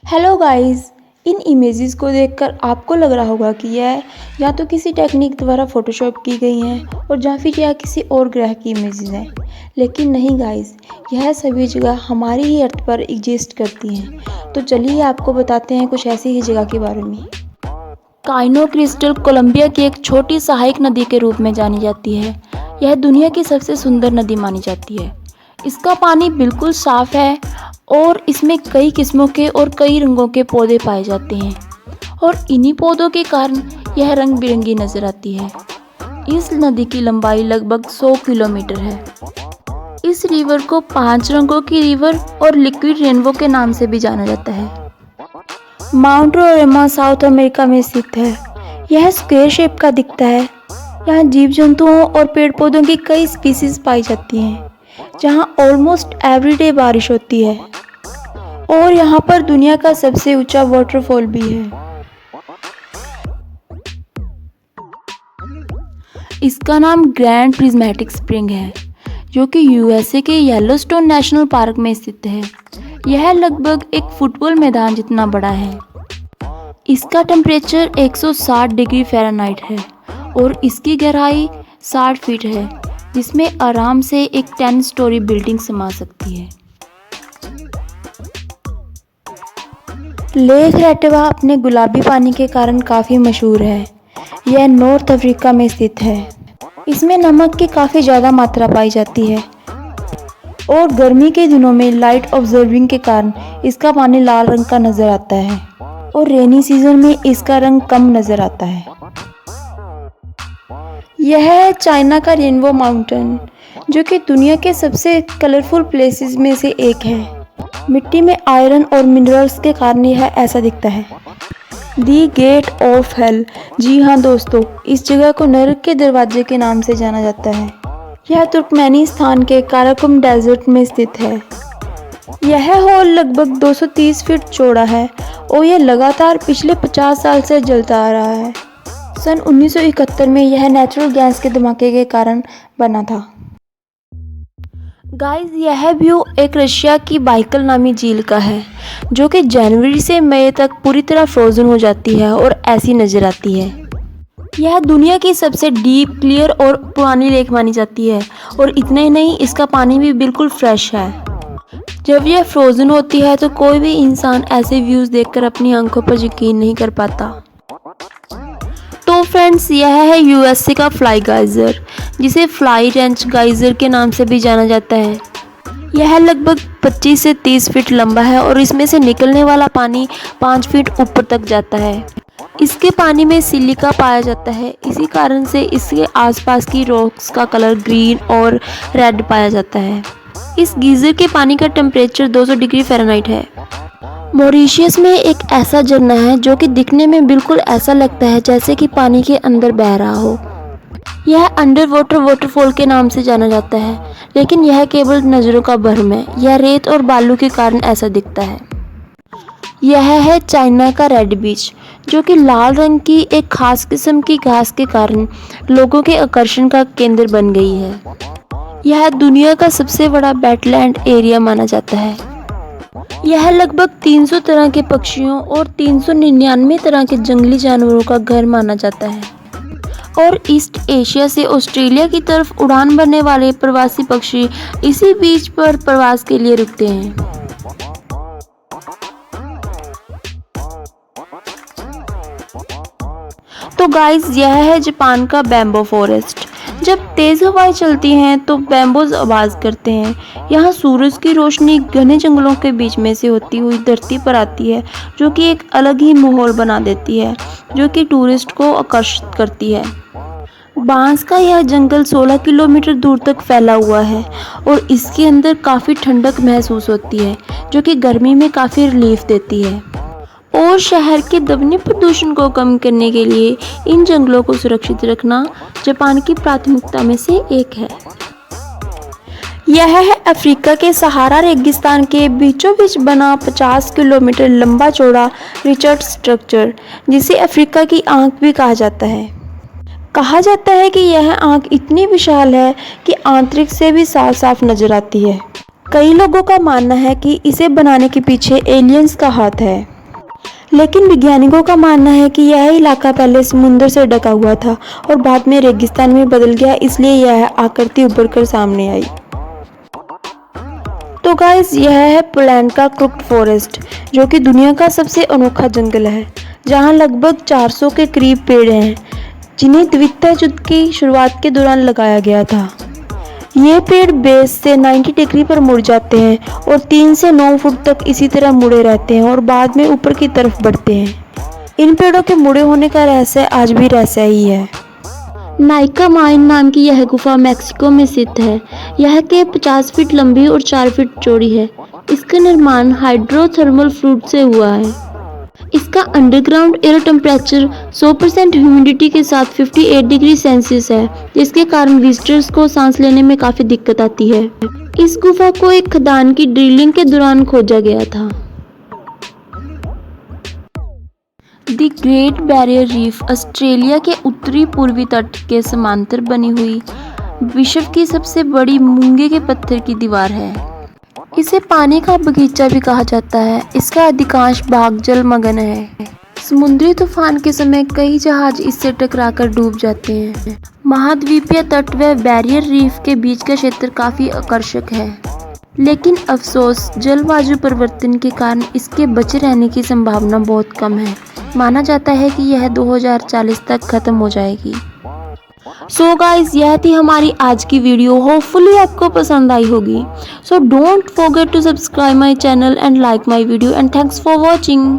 Hello guys. इन images को देखकर आपको लग रहा होगा कि यह या तो किसी टेक्निक द्वारा फोटोशॉप की गई हैं और या फिर यह किसी और ग्रह की इमेजेस हैं। लेकिन नहीं गाइस, यह सभी जगह हमारी ही अर्थ पर एग्जिस्ट करती हैं। तो चलिए आपको बताते हैं कुछ ऐसी ही जगह के बारे में। काइनो क्रिस्टल कोलंबिया की एक छोटी सहायक नदी के रूप में जानी जाती है। यह दुनिया की सबसे सुंदर नदी मानी जाती है। इसका पानी बिल्कुल साफ है और इसमें कई किस्मों के और कई रंगों के पौधे पाए जाते हैं और इन्हीं पौधों के कारण यह रंग बिरंगी नजर आती है। इस नदी की लंबाई लगभग 100 किलोमीटर है। इस रिवर को 5 रंगों की रिवर और लिक्विड रेनबो के नाम से भी जाना जाता है। माउंट रोराइमा साउथ अमेरिका में स्थित है। यह स्क्वायर शेप का दिखता है। यहाँ जीव जंतुओं और पेड़ पौधों की कई स्पीसीज पाई जाती हैं, जहाँ ऑलमोस्ट एवरीडे बारिश होती है और यहाँ पर दुनिया का सबसे ऊंचा वाटरफॉल भी है। इसका नाम ग्रैंड प्रिज्मेटिक स्प्रिंग है, जो कि यूएसए के येलोस्टोन नेशनल पार्क में स्थित है। यह लगभग एक फुटबॉल मैदान जितना बड़ा है। इसका टेम्परेचर 160 डिग्री फ़ारेनहाइट है और इसकी गहराई 60 फीट है, जिसमें आराम से एक 10 स्टोरी बिल्डिंग समा सकती है। लेक रैटवा अपने गुलाबी पानी के कारण काफ़ी मशहूर है। यह नॉर्थ अफ्रीका में स्थित है। इसमें नमक की काफ़ी ज़्यादा मात्रा पाई जाती है और गर्मी के दिनों में लाइट ऑब्जर्विंग के कारण इसका पानी लाल रंग का नज़र आता है और रेनी सीजन में इसका रंग कम नज़र आता है। यह है चाइना का रेनबो माउंटेन, जो कि दुनिया के सबसे कलरफुल प्लेसेस में से एक है। मिट्टी में आयरन और मिनरल्स के कारण यह ऐसा दिखता है। दी गेट ऑफ हेल, जी हाँ दोस्तों, इस जगह को नरक के दरवाजे के नाम से जाना जाता है। यह तुर्कमेनिस्तान के काराकुम डेजर्ट में स्थित है। यह हॉल लगभग 230 फीट चौड़ा है और यह लगातार पिछले 50 साल से जलता आ रहा है। सन 1971 में यह नेचुरल गैस के धमाके के कारण बना था। गाइस, यह व्यू एक रशिया की बाइकल नामी झील का है, जो कि जनवरी से मई तक पूरी तरह फ्रोजन हो जाती है और ऐसी नजर आती है। यह दुनिया की सबसे डीप, क्लियर और पुरानी लेक मानी जाती है और इतना ही नहीं, इसका पानी भी बिल्कुल फ्रेश है। जब यह फ्रोजन होती है तो कोई भी इंसान ऐसे व्यूज़ देखकर अपनी आंखों पर यकीन नहीं कर पाता। तो फ्रेंड्स, यह है यूएसए का फ्लाई गाइजर, जिसे फ्लाई रेंच गाइजर के नाम से भी जाना जाता है। यह लगभग 25 से 30 फीट लंबा है और इसमें से निकलने वाला पानी 5 फीट ऊपर तक जाता है। इसके पानी में सिलिका पाया जाता है, इसी कारण से इसके आसपास की रॉक्स का कलर ग्रीन और रेड पाया जाता है। इस गीजर के पानी का टेम्परेचर 200 डिग्री फ़ारेनहाइट है। मॉरिशस में एक ऐसा झरना है जो कि दिखने में बिल्कुल ऐसा लगता है जैसे कि पानी के अंदर बह रहा हो। यह अंडर वाटर वाटरफॉल के नाम से जाना जाता है, लेकिन यह केवल नज़रों का भ्रम है। यह रेत और बालू के कारण ऐसा दिखता है। यह है चाइना का रेड बीच, जो कि लाल रंग की एक खास किस्म की घास के कारण लोगों के आकर्षण का केंद्र बन गई है। यह दुनिया का सबसे बड़ा वेटलैंड एरिया माना जाता है। यह लगभग 300 तरह के पक्षियों और 399 तरह के जंगली जानवरों का घर माना जाता है और ईस्ट एशिया से ऑस्ट्रेलिया की तरफ उड़ान भरने वाले प्रवासी पक्षी इसी बीच पर प्रवास के लिए रुकते हैं। तो गाइस, यह है जापान का बैम्बो फॉरेस्ट। जब तेज़ हवाएं चलती हैं तो बैम्बोज आवाज़ करते हैं। यहाँ सूरज की रोशनी घने जंगलों के बीच में से होती हुई धरती पर आती है, जो कि एक अलग ही माहौल बना देती है, जो कि टूरिस्ट को आकर्षित करती है। बांस का यह जंगल 16 किलोमीटर दूर तक फैला हुआ है और इसके अंदर काफ़ी ठंडक महसूस होती है, जो कि गर्मी में काफ़ी रिलीफ देती है। और शहर के ध्वनि प्रदूषण को कम करने के लिए इन जंगलों को सुरक्षित रखना जापान की प्राथमिकता में से एक है। यह है अफ्रीका के सहारा रेगिस्तान के बीचों बीच बना 50 किलोमीटर लंबा चौड़ा रिचर्ड स्ट्रक्चर, जिसे अफ्रीका की आंख भी कहा जाता है। कहा जाता है कि यह आंख इतनी विशाल है कि आंतरिक से भी साफ साफ नजर आती है। कई लोगों का मानना है कि इसे बनाने के पीछे एलियंस का हाथ है। लेकिन वैज्ञानिकों का मानना है कि यह इलाका पहले समुद्र से ढका हुआ था और बाद में रेगिस्तान में बदल गया, इसलिए यह आकृति उभर कर सामने आई। तो गाइस, यह है पोलैंड का क्रुक्ड फॉरेस्ट, जो कि दुनिया का सबसे अनोखा जंगल है, जहां लगभग 400 के करीब पेड़ हैं, जिन्हें द्वितीय युद्ध की शुरुआत के दौरान लगाया गया था। ये पेड़ बेस से 90 डिग्री पर मुड़ जाते हैं और 3 से 9 फुट तक इसी तरह मुड़े रहते हैं और बाद में ऊपर की तरफ बढ़ते हैं। इन पेड़ों के मुड़े होने का रहस्य आज भी रहस्य ही है। नाइका माइन नाम की यह गुफा मैक्सिको में स्थित है। यह के 50 फीट लंबी और 4 फीट चौड़ी है। इसका निर्माण हाइड्रोथर्मल फ्लूइड से हुआ है। इसका अंडरग्राउंड एयर टेम्परेचर 100% ह्यूमिडिटी के साथ 58 डिग्री सेल्सियस है, जिसके कारण विजिटर्स को सांस लेने में काफ़ी दिक्कत आती है। इस गुफा को एक खदान की ड्रिलिंग के दौरान खोजा गया था। The great barrier reef Australia के उत्तरी पूर्वी तट के समांतर बनी हुई विश्व की सबसे बड़ी मूंगे के पत्थर की दीवार है। इसे पानी का बगीचा भी कहा जाता है। इसका अधिकांश भाग जलमग्न है। समुद्री तूफान के समय कई जहाज इससे टकराकर डूब जाते हैं। महाद्वीपीय तट व बैरियर रीफ के बीच का क्षेत्र काफी आकर्षक है, लेकिन अफसोस जलवायु परिवर्तन के कारण इसके बचे रहने की संभावना बहुत कम है। माना जाता है कि यह 2040 तक खत्म हो जाएगी। सो गाइज, यह थी हमारी आज की वीडियो। होपफुली आपको पसंद आई होगी। So don't forget to subscribe my channel and like my video and thanks for watching.